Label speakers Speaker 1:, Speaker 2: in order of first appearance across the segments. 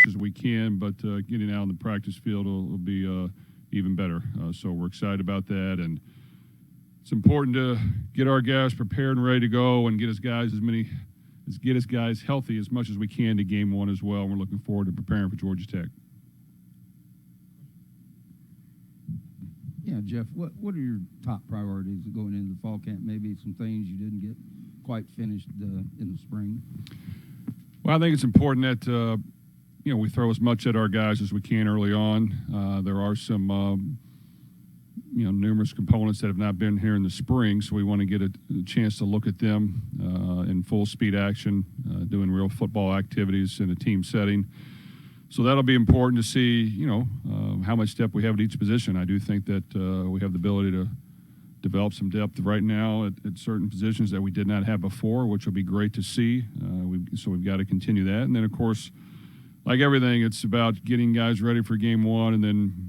Speaker 1: as we can, but getting out on the practice field will be even better. So we're excited about that, and it's important to get our guys prepared and ready to go, and get us guys healthy as much as we can to game one as well. We're looking forward to preparing for Georgia Tech.
Speaker 2: Yeah, Jeff, what are your top priorities going into the fall camp? Maybe some things you didn't get quite finished in the spring?
Speaker 1: Well, I think it's important that, we throw as much at our guys as we can early on. There are some, numerous components that have not been here in the spring, so we want to get a chance to look at them in full speed action, doing real football activities in a team setting. So that'll be important to see, how much depth we have at each position. I do think that we have the ability to develop some depth right now at certain positions that we did not have before, which will be great to see. So we've got to continue that. And then, of course, like everything, it's about getting guys ready for game one, and then,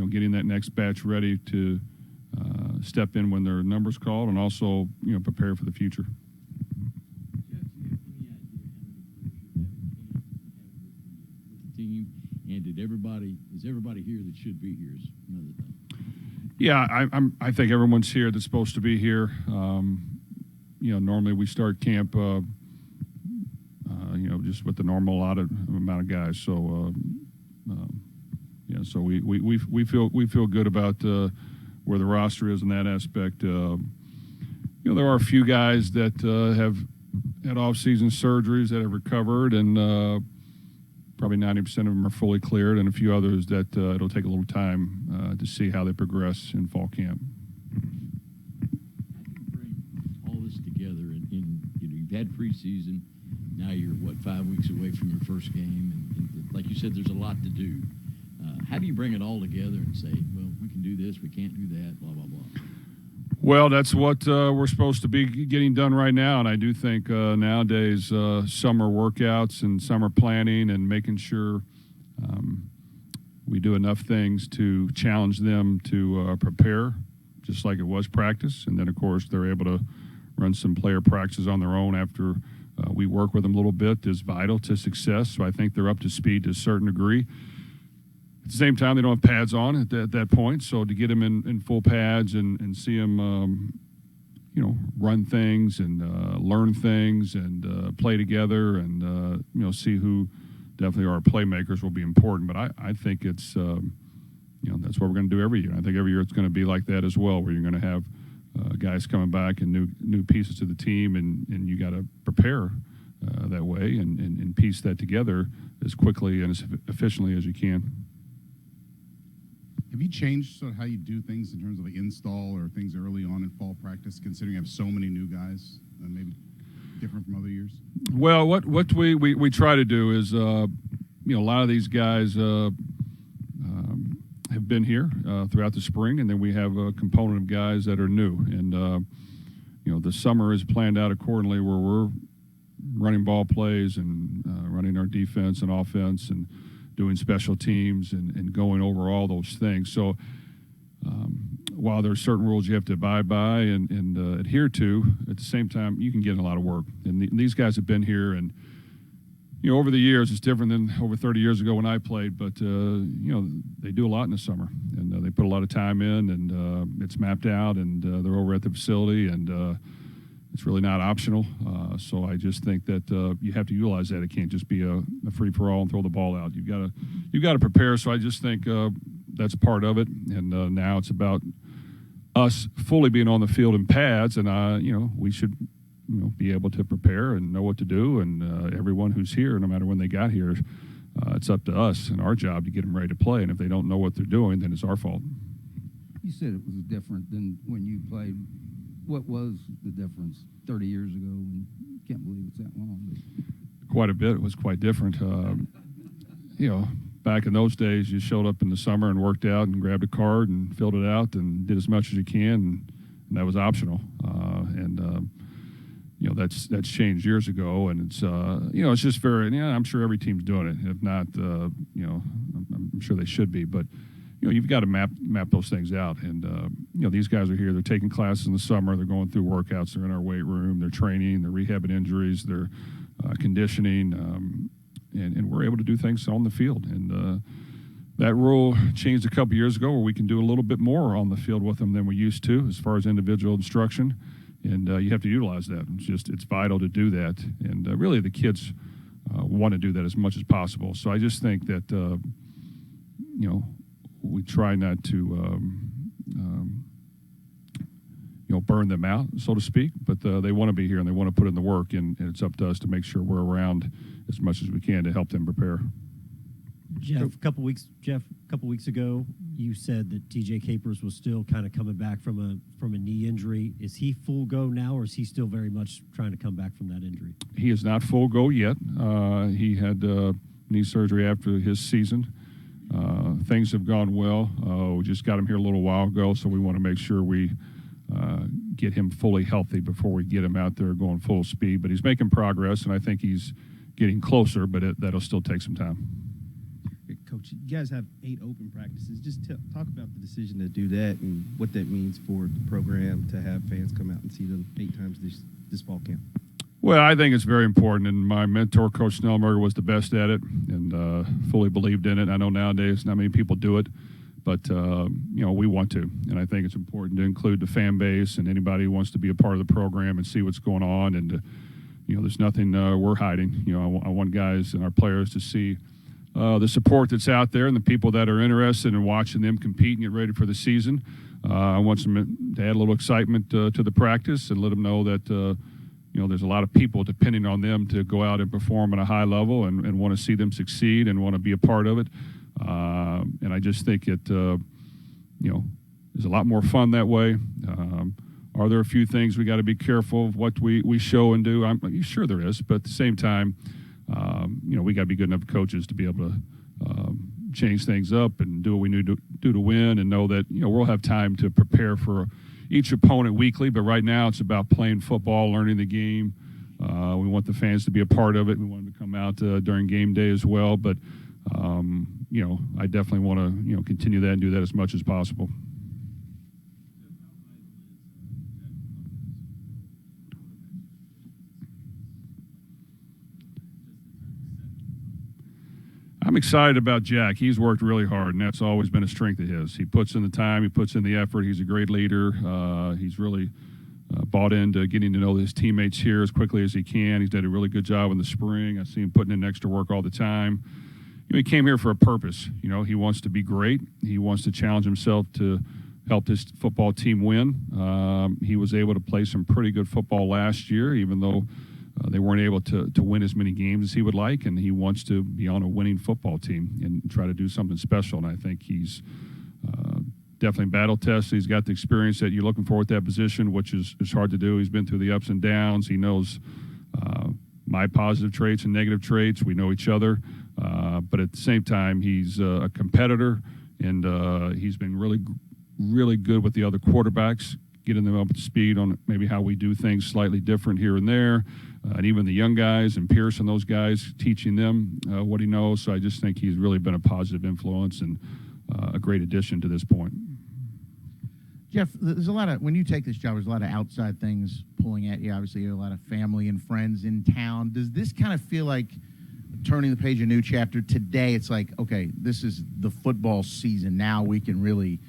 Speaker 1: getting that next batch ready to step in when their number's called, and also, prepare for the future.
Speaker 3: And is everybody here that should be here is another thing.
Speaker 1: Yeah, I think everyone's here that's supposed to be here. Normally we start camp, just with the normal allotted amount of guys. So, so we feel good about where the roster is in that aspect. There are a few guys that have had off-season surgeries that have recovered, and probably 90% of them are fully cleared, and a few others that it'll take a little time to see how they progress in fall camp.
Speaker 3: How do you bring all this together? You've had preseason. Now you're, 5 weeks away from your first game, and like you said, there's a lot to do. How do you bring it all together and say, well, we can do this, we can't do that, blah, blah, blah?
Speaker 1: Well, that's what we're supposed to be getting done right now, and I do think nowadays summer workouts and summer planning and making sure we do enough things to challenge them to prepare, just like it was practice. And then, of course, they're able to run some player practices on their own after we work with them a little bit is vital to success. So I think they're up to speed to a certain degree. At the same time, they don't have pads on at that point, so to get them in full pads and see them, run things and learn things and play together and, see who definitely are our playmakers will be important. But I think it's, that's what we're going to do every year. I think every year it's going to be like that as well, where you're going to have guys coming back and new pieces to the team, and you got to prepare that way and piece that together as quickly and as efficiently as you can.
Speaker 4: Have you changed sort of how you do things in terms of the install or things early on in fall practice, considering you have so many new guys, maybe different from other years?
Speaker 1: Well, what we try to do is, a lot of these guys have been here throughout the spring, and then we have a component of guys that are new. And, the summer is planned out accordingly, where we're running ball plays and running our defense and offense and doing special teams and going over all those things. So while there's certain rules you have to abide by and adhere to, at the same time, you can get in a lot of work. And these guys have been here, and, over the years, it's different than over 30 years ago when I played, but, they do a lot in the summer, and they put a lot of time in, and it's mapped out, and they're over at the facility, and it's really not optional. So I just think that you have to utilize that. It can't just be a free-for-all and throw the ball out. You've got to prepare. So I just think that's part of it. And now it's about us fully being on the field in pads, and we should be able to prepare and know what to do. And everyone who's here, no matter when they got here, it's up to us and our job to get them ready to play. And if they don't know what they're doing, then it's our fault.
Speaker 2: You said it was different than when you played. What was the difference 30 years ago? And can't believe it's that long. But.
Speaker 1: Quite a bit. It was quite different. Back in those days, you showed up in the summer and worked out and grabbed a card and filled it out and did as much as you can, and that was optional. That's changed years ago, and it's it's just very. I'm sure every team's doing it. If not, I'm sure they should be, but. You've got to map those things out. And, these guys are here. They're taking classes in the summer. They're going through workouts. They're in our weight room. They're training. They're rehabbing injuries. They're conditioning. and we're able to do things on the field. And that rule changed a couple years ago where we can do a little bit more on the field with them than we used to as far as individual instruction. And you have to utilize that. It's vital to do that. And really the kids want to do that as much as possible. So I just think that, we try not to, burn them out, so to speak. But they want to be here and they want to put in the work. And it's up to us to make sure we're around as much as we can to help them prepare.
Speaker 5: Jeff, a couple weeks ago, you said that TJ Capers was still kind of coming back from a knee injury. Is he full go now, or is he still very much trying to come back from that injury?
Speaker 1: He is not full go yet. He had knee surgery after his season. Things have gone well. We just got him here a little while ago, so we want to make sure we get him fully healthy before we get him out there going full speed. But he's making progress, and I think he's getting closer, but that'll still take some time.
Speaker 6: Coach, you guys have 8 open practices. Just talk about the decision to do that and what that means for the program to have fans come out and see them 8 times this fall camp.
Speaker 1: Well, I think it's very important, and my mentor, Coach Snellberger, was the best at it and fully believed in it. I know nowadays not many people do it, but, we want to. And I think it's important to include the fan base and anybody who wants to be a part of the program and see what's going on. And, there's nothing we're hiding. I want guys and our players to see the support that's out there and the people that are interested in watching them compete and get ready for the season. I want them to add a little excitement to the practice and let them know that, there's a lot of people depending on them to go out and perform at a high level and want to see them succeed and want to be a part of it. And I just think it, is a lot more fun that way. Are there a few things we got to be careful of what we show and do? I'm sure there is, but at the same time, we got to be good enough coaches to be able to change things up and do what we need to do to win and know that, we'll have time to prepare for each opponent weekly. But right now it's about playing football, learning the game. We want the fans to be a part of it. We want them to come out during game day as well. But, I definitely want to, continue that and do that as much as possible. I'm excited about Jack. He's worked really hard, and that's always been a strength of his. He puts in the time. He puts in the effort. He's a great leader. He's really bought into getting to know his teammates here as quickly as he can. He's done a really good job in the spring. I see him putting in extra work all the time. He came here for a purpose. He wants to be great. He wants to challenge himself to help his football team win. He was able to play some pretty good football last year, even though they weren't able to win as many games as he would like, and he wants to be on a winning football team and try to do something special. And I think he's definitely battle tested. He's got the experience that you're looking for at that position, which is hard to do. He's been through the ups and downs. He knows my positive traits and negative traits. We know each other. But at the same time, he's a competitor, and he's been really, really good with the other quarterbacks, getting them up to speed on maybe how we do things slightly different here and there. And even the young guys and Pierce and those guys, teaching them what he knows. So I just think he's really been a positive influence and a great addition to this point.
Speaker 7: Jeff, there's a lot of, when you take this job, there's a lot of outside things pulling at you. Obviously, you have a lot of family and friends in town. Does this kind of feel like turning the page, a new chapter? Today, it's like, okay, this is the football season. Now we can really,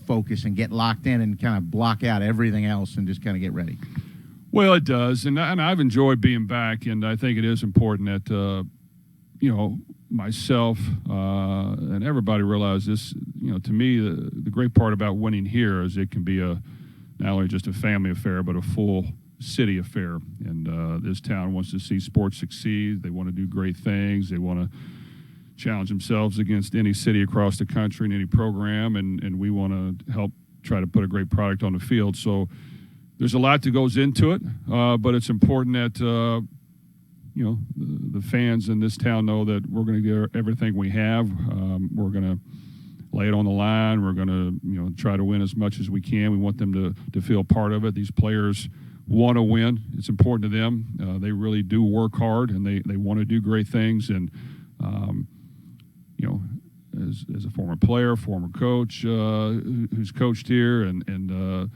Speaker 7: focus and get locked in and kind of block out everything else and just kind of get ready.
Speaker 1: Well, it does, and I've enjoyed being back, and I think it is important that, myself and everybody realize this. To me, the great part about winning here is it can be not only just a family affair, but a full city affair. And this town wants to see sports succeed. They want to do great things. They want to challenge themselves against any city across the country and any program, and we want to help try to put a great product on the field. So there's a lot that goes into it, but it's important that the fans in this town know that we're going to get everything we have. We're going to lay it on the line. We're going to try to win as much as we can. We want them to feel part of it. These players want to win. It's important to them. They really do work hard, and they want to do great things. And as a former player, former coach who's coached here, and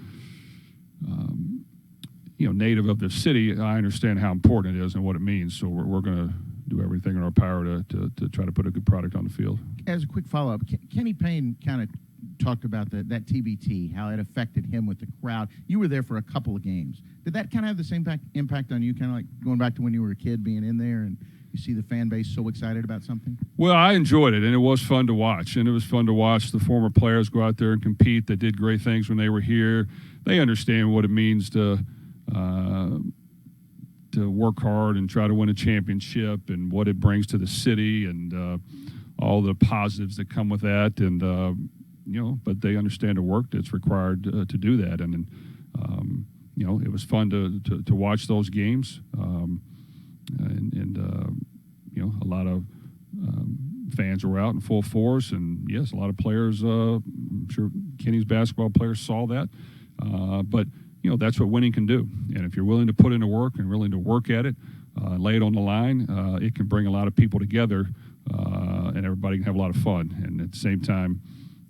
Speaker 1: native of the city, I understand how important it is and what it means. So we're going to do everything in our power to try to put a good product on the field.
Speaker 7: As a quick follow-up, Kenny Payne kind of talked about that TBT, how it affected him with the crowd. You were there for a couple of games. Did that kind of have the same impact on you, kind of like going back to when you were a kid, being in there and you see the fan base so excited about something?
Speaker 1: Well, I enjoyed it, and it was fun to watch. And it was fun to watch the former players go out there and compete that did great things when they were here. They understand what it means to work hard and try to win a championship and what it brings to the city and all the positives that come with that. And, but they understand the work that's required to do that. And it was fun to watch those games. A lot of fans were out in full force, and yes, a lot of players. I'm sure Kenny's basketball players saw that, but that's what winning can do. And if you're willing to put in the work and willing to work at it, lay it on the line, it can bring a lot of people together, and everybody can have a lot of fun. And at the same time,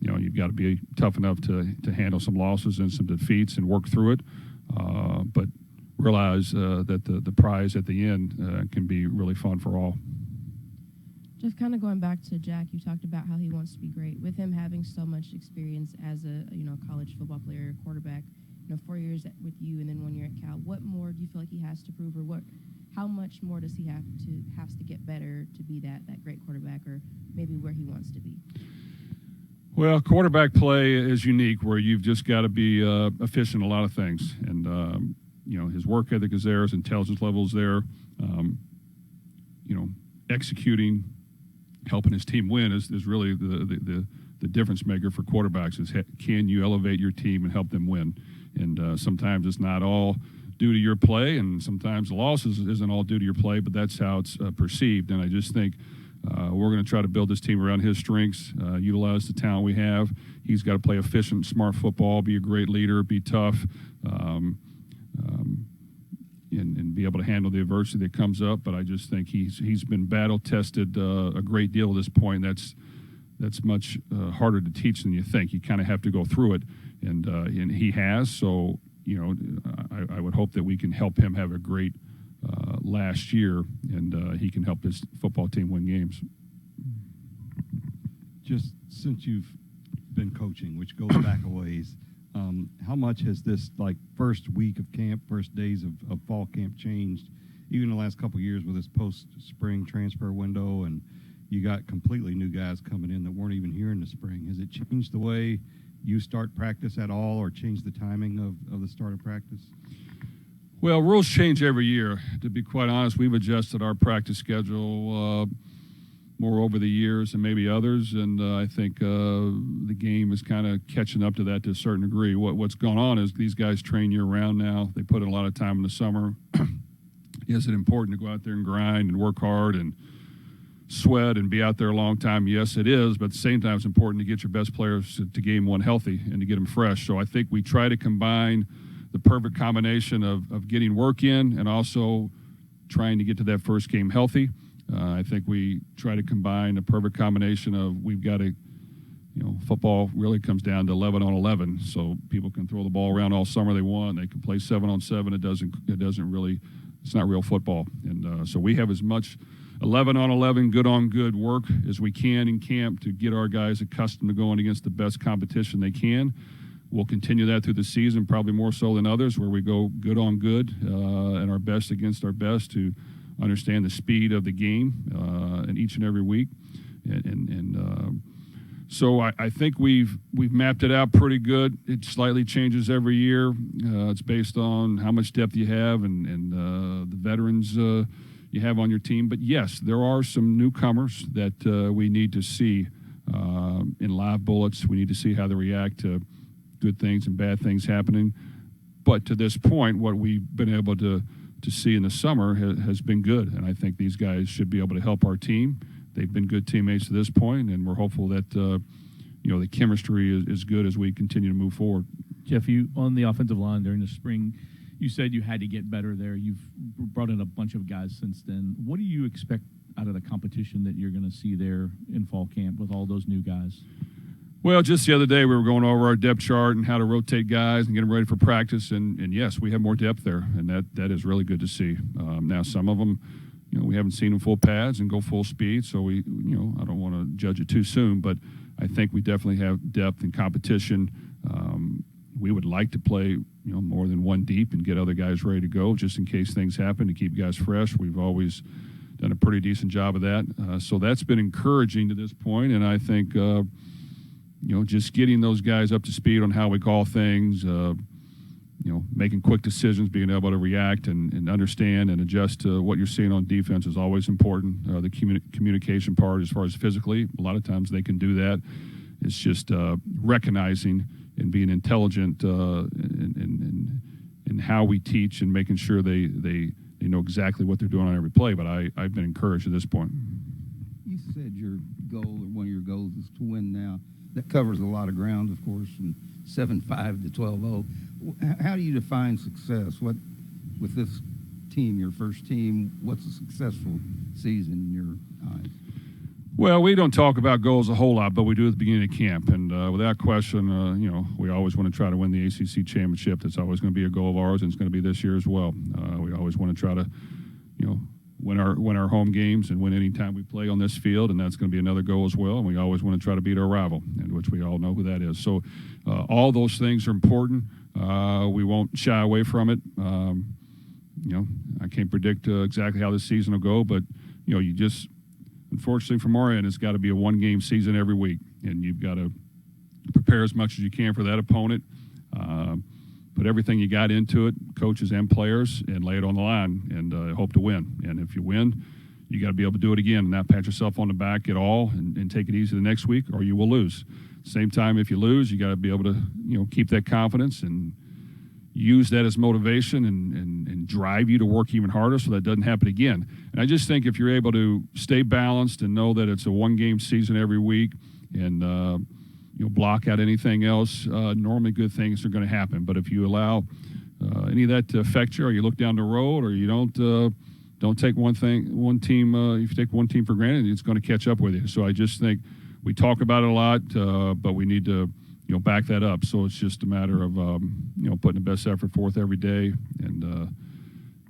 Speaker 1: you've got to be tough enough to handle some losses and some defeats and work through it, but realize that the prize at the end can be really fun for all.
Speaker 8: Just kind of going back to Jack, you talked about how he wants to be great. With him having so much experience as a college football player, quarterback, 4 years with you and then 1 year at Cal, what more do you feel like he has to prove, or how much more does he has to get better to be that great quarterback, or maybe where he wants to be?
Speaker 1: Well, quarterback play is unique, where you've just got to be efficient in a lot of things, and his work ethic is there, his intelligence level is there. Executing, helping his team win is really the difference maker for quarterbacks. Is can you elevate your team and help them win? And sometimes it's not all due to your play, and sometimes the losses isn't all due to your play, but that's how it's perceived. And I just think we're going to try to build this team around his strengths, utilize the talent we have. He's got to play efficient, smart football, be a great leader, be tough, and be able to handle the adversity that comes up. But I just think he's been battle tested a great deal at this point. That's much harder to teach than you think. You kind of have to go through it, and he has. So I would hope that we can help him have a great last year, and he can help his football team win games.
Speaker 9: Just since you've been coaching, which goes back a ways, how much has this first week of camp, first days of fall camp changed, even the last couple of years with this post-spring transfer window, and you got completely new guys coming in that weren't even here in the spring? Has it changed the way you start practice at all, or changed the timing of the start of practice?
Speaker 1: Well, rules change every year. To be quite honest, we've adjusted our practice schedule more over the years than maybe others, and I think the game is kind of catching up to that to a certain degree. What's going on is these guys train year-round now. They put in a lot of time in the summer. Is it important to go out there and grind and work hard and sweat and be out there a long time? Yes, it is, but at the same time, it's important to get your best players to game one healthy and to get them fresh. So I think we try to combine the perfect combination of getting work in and also trying to get to that first game healthy. I think we try to combine a perfect combination of we've got to, football really comes down to 11 on 11, so people can throw the ball around all summer they want. They can play 7 on 7. It doesn't really, it's not real football. And so we have as much 11 on 11, good on good work as we can in camp to get our guys accustomed to going against the best competition they can. We'll continue that through the season, probably more so than others, where we go good on good and our best against our best to understand the speed of the game in each and every week. So I think we've mapped it out pretty good. It slightly changes every year. It's based on how much depth you have and the veterans you have on your team. But, yes, there are some newcomers that we need to see in live bullets. We need to see how they react to good things and bad things happening. But to this point, what we've been able to see in the summer has been good, and I think these guys should be able to help our team. They've been good teammates to this point, and we're hopeful that the chemistry is good as we continue to move forward.
Speaker 10: Jeff, you on the offensive line during the spring, you said you had to get better there. You've brought in a bunch of guys since then. What do you expect out of the competition that you're going to see there in fall camp with all those new guys?
Speaker 1: Well, just the other day we were going over our depth chart and how to rotate guys and get them ready for practice, and yes, we have more depth there, and that is really good to see. Now some of them, we haven't seen them full pads and go full speed, so I don't want to judge it too soon, but I think we definitely have depth and competition. We would like to play, more than one deep and get other guys ready to go just in case things happen to keep guys fresh. We've always done a pretty decent job of that. So that's been encouraging to this point, and I think, just getting those guys up to speed on how we call things, making quick decisions, being able to react and understand and adjust to what you're seeing on defense is always important. The communication part, as far as physically, a lot of times they can do that. It's just recognizing and being intelligent in how we teach and making sure they know exactly what they're doing on every play. But I've been encouraged at this point.
Speaker 2: You said your goal, or one of your goals, is to win now. That covers a lot of ground, of course, from 7-5 to 12-0. How do you define success? What, with this team, your first team, what's a successful season in your eyes?
Speaker 1: Well, we don't talk about goals a whole lot, but we do at the beginning of camp. And without question, we always want to try to win the ACC championship. That's always going to be a goal of ours, and it's going to be this year as well. We always want to try to, win our home games and win any time we play on this field, and that's going to be another goal as well. And we always want to try to beat our rival, and which we all know who that is. So all those things are important. We won't shy away from it. I can't predict exactly how this season will go, but you just, unfortunately from our end, it's got to be a one-game season every week, and you've got to prepare as much as you can for that opponent. Put everything you got into it, coaches and players, and lay it on the line and hope to win. And if you win, you got to be able to do it again and not pat yourself on the back at all and take it easy the next week, or you will lose. Same time, if you lose, you got to be able to keep that confidence and use that as motivation and drive you to work even harder so that doesn't happen again. And I just think if you're able to stay balanced and know that it's a one-game season every week and block out anything else, normally good things are going to happen. But if you allow any of that to affect you, or you look down the road, or you don't take one team, if you take one team for granted, it's going to catch up with you. So I just think we talk about it a lot, but we need to back that up. So it's just a matter of putting the best effort forth every day and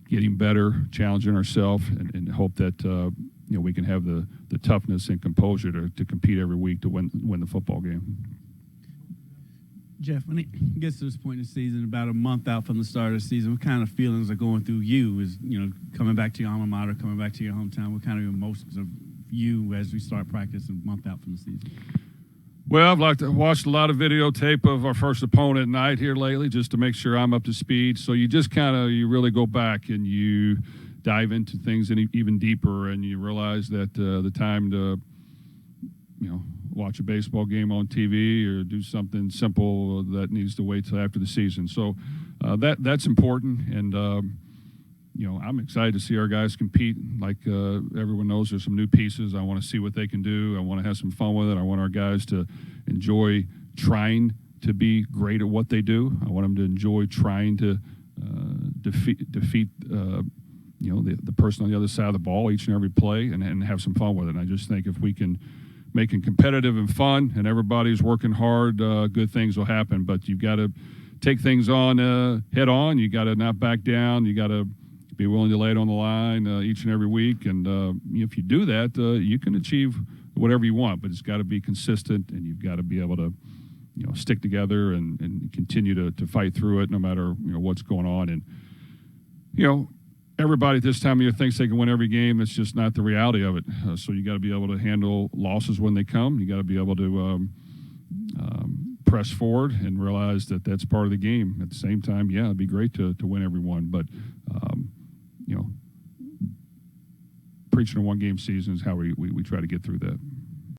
Speaker 1: getting better, challenging ourselves, and hope that we can have the toughness and composure to compete every week to win the football game.
Speaker 11: Jeff, when it gets to this point in the season, about a month out from the start of the season, what kind of feelings are going through you? Is coming back to your alma mater, coming back to your hometown? What kind of emotions are you as we start practice a month out from the season?
Speaker 1: Well, I've watched a lot of videotape of our first opponent at night here lately, just to make sure I'm up to speed. So you just you really go back and you dive into things even deeper, and you realize that the time to watch a baseball game on TV or do something simple that needs to wait till after the season. So that's important, and I'm excited to see our guys compete. Like everyone knows, there's some new pieces. I want to see what they can do. I want to have some fun with it. I want our guys to enjoy trying to be great at what they do. I want them to enjoy trying to defeat the person on the other side of the ball each and every play and have some fun with it. And I just think if we can make it competitive and fun and everybody's working hard, good things will happen. But you've got to take things on head on. You got to not back down. You got to be willing to lay it on the line each and every week. And if you do that, you can achieve whatever you want. But it's got to be consistent, and you've got to be able to stick together and continue to fight through it no matter what's going on. And everybody at this time of year thinks they can win every game. It's just not the reality of it. So you got to be able to handle losses when they come. You got to be able to press forward and realize that that's part of the game. At the same time, yeah, it'd be great to win every one, but preaching a one-game season is how we try to get through that.